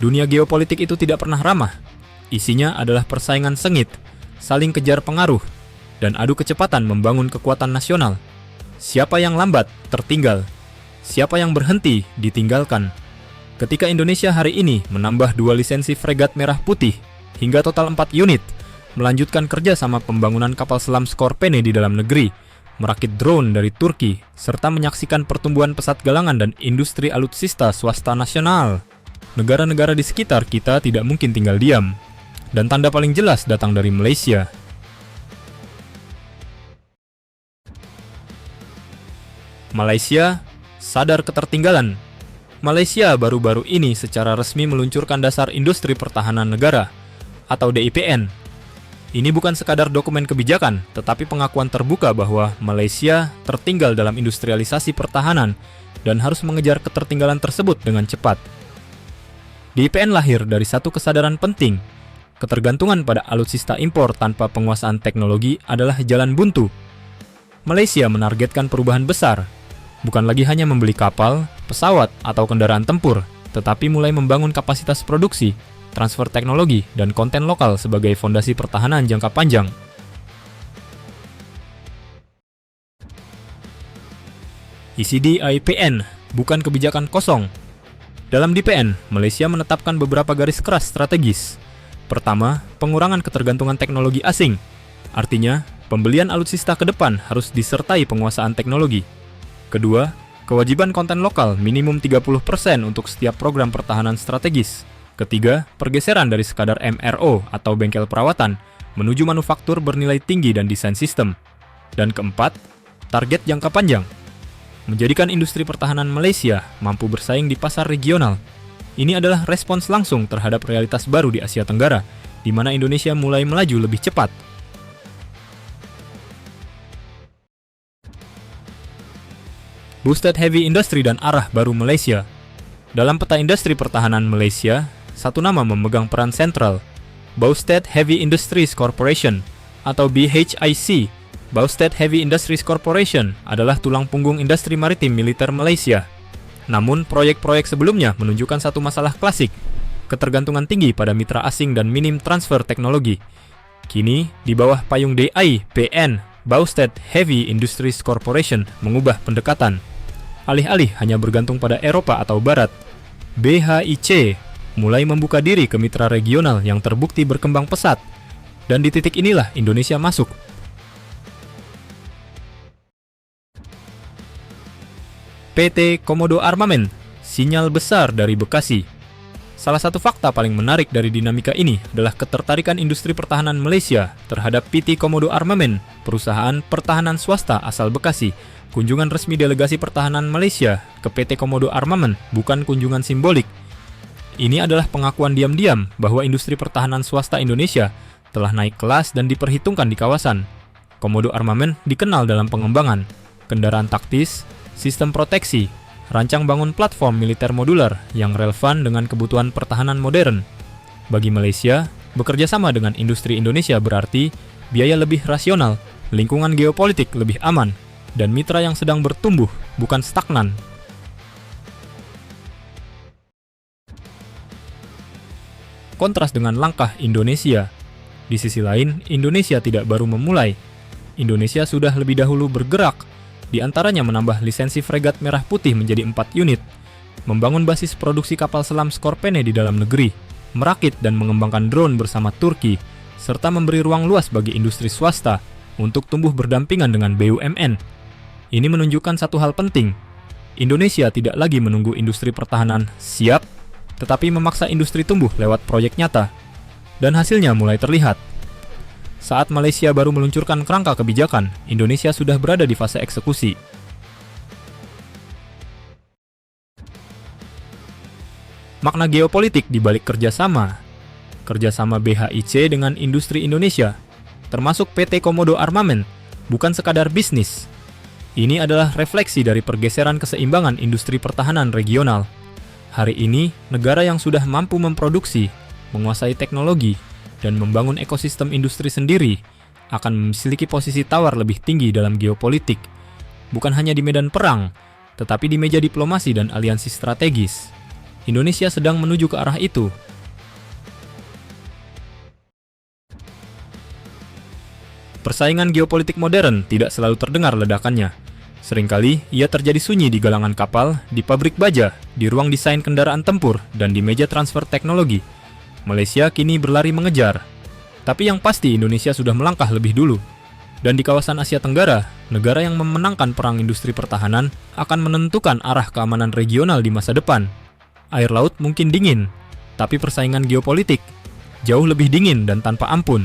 Dunia geopolitik itu tidak pernah ramah. Isinya adalah persaingan sengit, saling kejar pengaruh, dan adu kecepatan membangun kekuatan nasional. Siapa yang lambat, tertinggal. Siapa yang berhenti, ditinggalkan. Ketika Indonesia hari ini menambah 2 lisensi fregat merah putih, hingga total 4 unit, melanjutkan kerja sama pembangunan kapal selam Skorpene di dalam negeri, merakit drone dari Turki, serta menyaksikan pertumbuhan pesat galangan dan industri alutsista swasta nasional. Negara-negara di sekitar kita tidak mungkin tinggal diam. Dan tanda paling jelas datang dari Malaysia. Malaysia sadar ketertinggalan. Malaysia baru-baru ini secara resmi meluncurkan Dasar Industri Pertahanan Negara atau DIPN. Ini bukan sekadar dokumen kebijakan, tetapi pengakuan terbuka bahwa Malaysia tertinggal dalam industrialisasi pertahanan dan harus mengejar ketertinggalan tersebut dengan cepat. DIPN lahir dari satu kesadaran penting. Ketergantungan pada alutsista impor tanpa penguasaan teknologi adalah jalan buntu. Malaysia menargetkan perubahan besar, bukan lagi hanya membeli kapal, pesawat, atau kendaraan tempur, tetapi mulai membangun kapasitas produksi, transfer teknologi, dan konten lokal sebagai fondasi pertahanan jangka panjang. Isi DIPN bukan kebijakan kosong. Dalam DIPN, Malaysia menetapkan beberapa garis keras strategis. Pertama, pengurangan ketergantungan teknologi asing. Artinya, pembelian alutsista ke depan harus disertai penguasaan teknologi. Kedua, kewajiban konten lokal minimum 30% untuk setiap program pertahanan strategis. Ketiga, pergeseran dari sekadar MRO atau bengkel perawatan menuju manufaktur bernilai tinggi dan desain sistem. Dan keempat, target jangka panjang. Menjadikan industri pertahanan Malaysia mampu bersaing di pasar regional. Ini adalah respons langsung terhadap realitas baru di Asia Tenggara, di mana Indonesia mulai melaju lebih cepat. Boosted Heavy Industry dan arah baru Malaysia. Dalam peta industri pertahanan Malaysia, satu nama memegang peran sentral, Boosted Heavy Industries Corporation atau BHIC. Boosted Heavy Industries Corporation adalah tulang punggung industri maritim militer Malaysia. Namun, proyek-proyek sebelumnya menunjukkan satu masalah klasik, ketergantungan tinggi pada mitra asing dan minim transfer teknologi. Kini, di bawah payung DIPN, Boosted Heavy Industries Corporation mengubah pendekatan. Alih-alih hanya bergantung pada Eropa atau Barat, BHIC mulai membuka diri ke mitra regional yang terbukti berkembang pesat. Dan di titik inilah Indonesia masuk. PT Komodo Armament, sinyal besar dari Bekasi. Salah satu fakta paling menarik dari dinamika ini adalah ketertarikan industri pertahanan Malaysia terhadap PT Komodo Armament, perusahaan pertahanan swasta asal Bekasi. Kunjungan resmi delegasi pertahanan Malaysia ke PT Komodo Armament bukan kunjungan simbolik. Ini adalah pengakuan diam-diam bahwa industri pertahanan swasta Indonesia telah naik kelas dan diperhitungkan di kawasan. Komodo Armament dikenal dalam pengembangan kendaraan taktis, sistem proteksi, rancang bangun platform militer modular yang relevan dengan kebutuhan pertahanan modern. Bagi Malaysia, bekerja sama dengan industri Indonesia berarti biaya lebih rasional, lingkungan geopolitik lebih aman, dan mitra yang sedang bertumbuh, bukan stagnan. Kontras dengan langkah Indonesia. Di sisi lain, Indonesia tidak baru memulai. Indonesia sudah lebih dahulu bergerak, di antaranya menambah lisensi fregat merah putih menjadi 4 unit, membangun basis produksi kapal selam Skorpene di dalam negeri, merakit dan mengembangkan drone bersama Turki, serta memberi ruang luas bagi industri swasta untuk tumbuh berdampingan dengan BUMN. Ini menunjukkan satu hal penting. Indonesia tidak lagi menunggu industri pertahanan siap, tetapi memaksa industri tumbuh lewat proyek nyata. Dan hasilnya mulai terlihat. Saat Malaysia baru meluncurkan kerangka kebijakan, Indonesia sudah berada di fase eksekusi. Makna geopolitik di balik kerjasama BHIC dengan industri Indonesia, termasuk PT Komodo Armament, bukan sekadar bisnis. Ini adalah refleksi dari pergeseran keseimbangan industri pertahanan regional. Hari ini, negara yang sudah mampu memproduksi, menguasai teknologi, dan membangun ekosistem industri sendiri akan memiliki posisi tawar lebih tinggi dalam geopolitik, bukan hanya di medan perang, tetapi di meja diplomasi dan aliansi strategis. Indonesia sedang menuju ke arah itu. Persaingan geopolitik modern tidak selalu terdengar ledakannya. Seringkali ia terjadi sunyi di galangan kapal, di pabrik baja, di ruang desain kendaraan tempur, dan di meja transfer teknologi. Malaysia kini berlari mengejar. Tapi yang pasti Indonesia sudah melangkah lebih dulu. Dan di kawasan Asia Tenggara, negara yang memenangkan perang industri pertahanan akan menentukan arah keamanan regional di masa depan. Air laut mungkin dingin, tapi persaingan geopolitik jauh lebih dingin dan tanpa ampun.